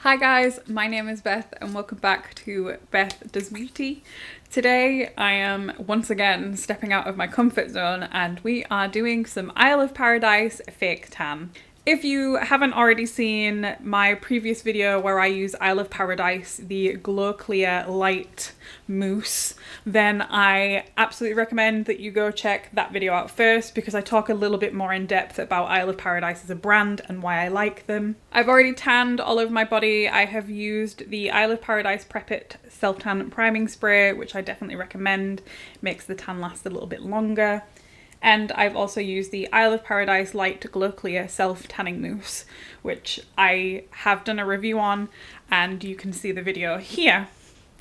Hi guys, my name is Beth and welcome back to Beth Does Beauty. Today I am once again stepping out of my comfort zone and we are doing some Isle of Paradise fake tan. If you haven't already seen my previous video where I use Isle of Paradise, the Glow Clear Light Mousse, then I absolutely recommend that you go check that video out first because I talk a little bit more in depth about Isle of Paradise as a brand and why I like them. I've already tanned all over my body. I have used the Isle of Paradise Prep It Self Tan Priming Spray, which I definitely recommend. It makes the tan last a little bit longer. And I've also used the Isle of Paradise Light Glow Clear Self Tanning Mousse, which I have done a review on and you can see the video here.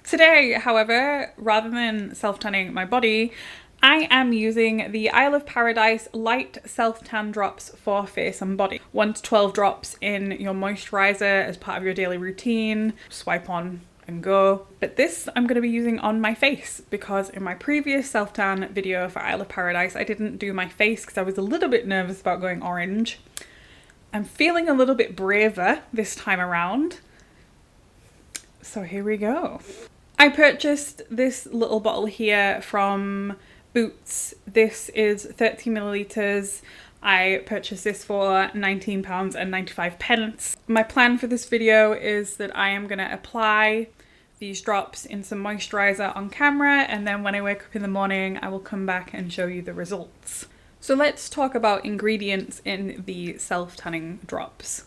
Today, however, rather than self-tanning my body, I am using the Isle of Paradise Light Self-Tan Drops for face and body. 1 to 12 drops in your moisturiser as part of your daily routine. Swipe on and go. But this I'm going to be using on my face because in my previous self-tan video for Isle of Paradise I didn't do my face because I was a little bit nervous about going orange. I'm feeling a little bit braver this time around. So here we go. I purchased this little bottle here from Boots. This is 30 millilitres. I purchased this for £19.95. My plan for this video is that I am going to apply these drops in some moisturiser on camera, and then when I wake up in the morning I will come back and show you the results. So let's talk about ingredients in the self-tanning drops.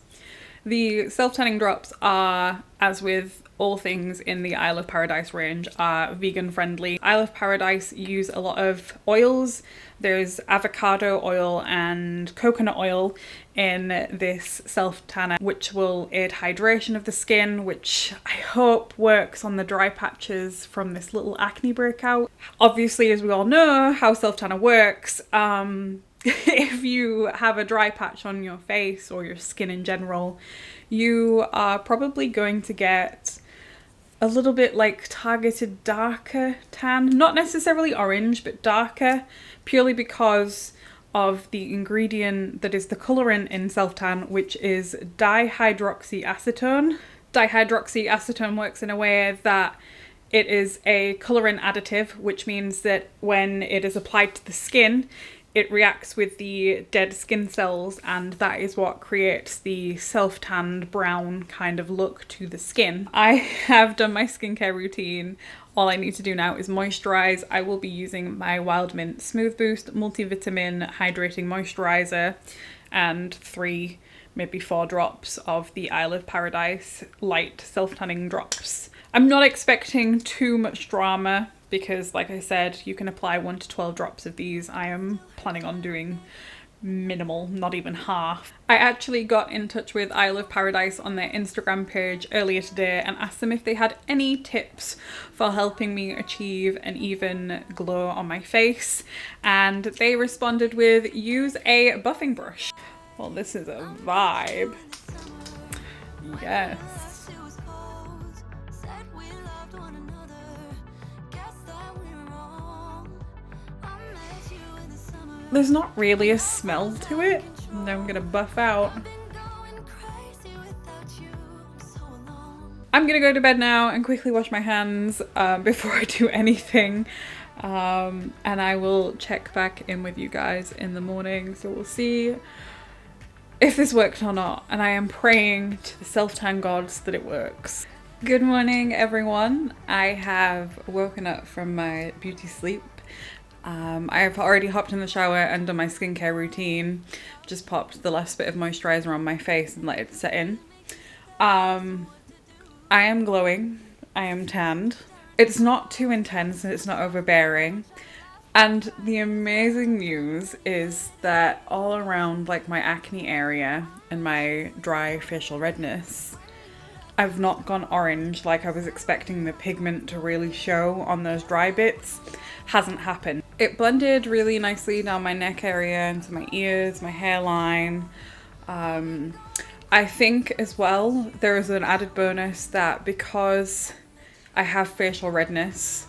The self-tanning drops are, as with all things in the Isle of Paradise range, are vegan friendly. Isle of Paradise use a lot of oils. There's avocado oil and coconut oil in this self-tanner, which will aid hydration of the skin, which I hope works on the dry patches from this little acne breakout. Obviously, as we all know how self-tanner works, if you have a dry patch on your face or your skin in general, you are probably going to get a little bit like targeted darker tan, not necessarily orange, but darker, purely because of the ingredient that is the colorant in self-tan, which is dihydroxyacetone. Dihydroxyacetone works in a way that it is a colorant additive, which means that when it is applied to the skin, it reacts with the dead skin cells, and that is what creates the self-tanned brown kind of look to the skin. I have done my skincare routine. All I need to do now is moisturize. I will be using my Wild Mint Smooth Boost Multivitamin Hydrating Moisturizer and 3, maybe 4 drops of the Isle of Paradise Light Self-Tanning Drops. I'm not expecting too much drama because, like I said, you can apply 1 to 12 drops of these. I am planning on doing minimal, not even half. I actually got in touch with Isle of Paradise on their Instagram page earlier today and asked them if they had any tips for helping me achieve an even glow on my face, and they responded with, use a buffing brush. Well, this is a vibe. Yes. There's not really a smell to it. Now I'm gonna buff out. I'm gonna go to bed now and quickly wash my hands before I do anything. And I will check back in with you guys in the morning. So we'll see if this worked or not. And I am praying to the self-tan gods that it works. Good morning, everyone. I have woken up from my beauty sleep. I have already hopped in the shower and done my skincare routine. Just popped the last bit of moisturiser on my face and let it set in. I am glowing. I am tanned. It's not too intense and it's not overbearing. And the amazing news is that all around like my acne area and my dry facial redness, I've not gone orange like I was expecting the pigment to really show on those dry bits. Hasn't happened. It blended really nicely down my neck area, into my ears, my hairline. I think as well there is an added bonus that because I have facial redness,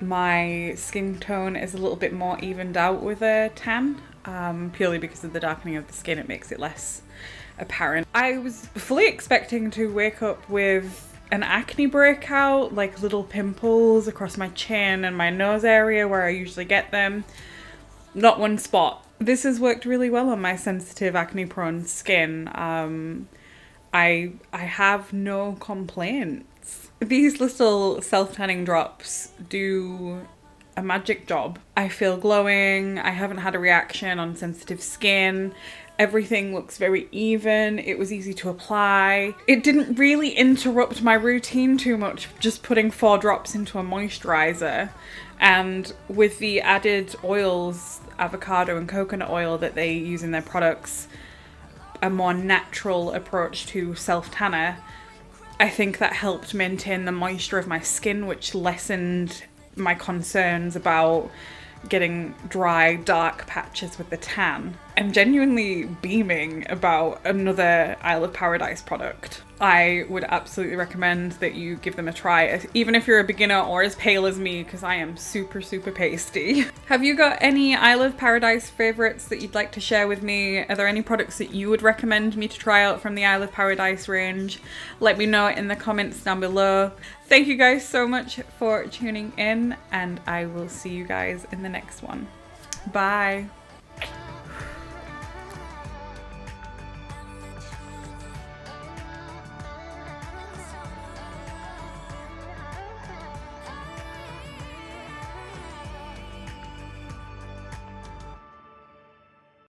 my skin tone is a little bit more evened out with a tan, purely because of the darkening of the skin. It makes it less apparent. I was fully expecting to wake up with an acne breakout, like little pimples across my chin and my nose area where I usually get them. Not one spot. This has worked really well on my sensitive acne prone skin. I have no complaints. These little self-tanning drops do a magic job. I feel glowing. I haven't had a reaction on sensitive skin. Everything looks very even. It was easy to apply. It didn't really interrupt my routine too much, just putting 4 drops into a moisturizer. And with the added oils, avocado and coconut oil that they use in their products, a more natural approach to self-tanner, I think that helped maintain the moisture of my skin, which lessened my concerns about getting dry, dark patches with the tan. I'm genuinely beaming about another Isle of Paradise product. I would absolutely recommend that you give them a try, even if you're a beginner or as pale as me, because I am super, super pasty. Have you got any Isle of Paradise favorites that you'd like to share with me? Are there any products that you would recommend me to try out from the Isle of Paradise range? Let me know in the comments down below. Thank you guys so much for tuning in, and I will see you guys in the next one. Bye.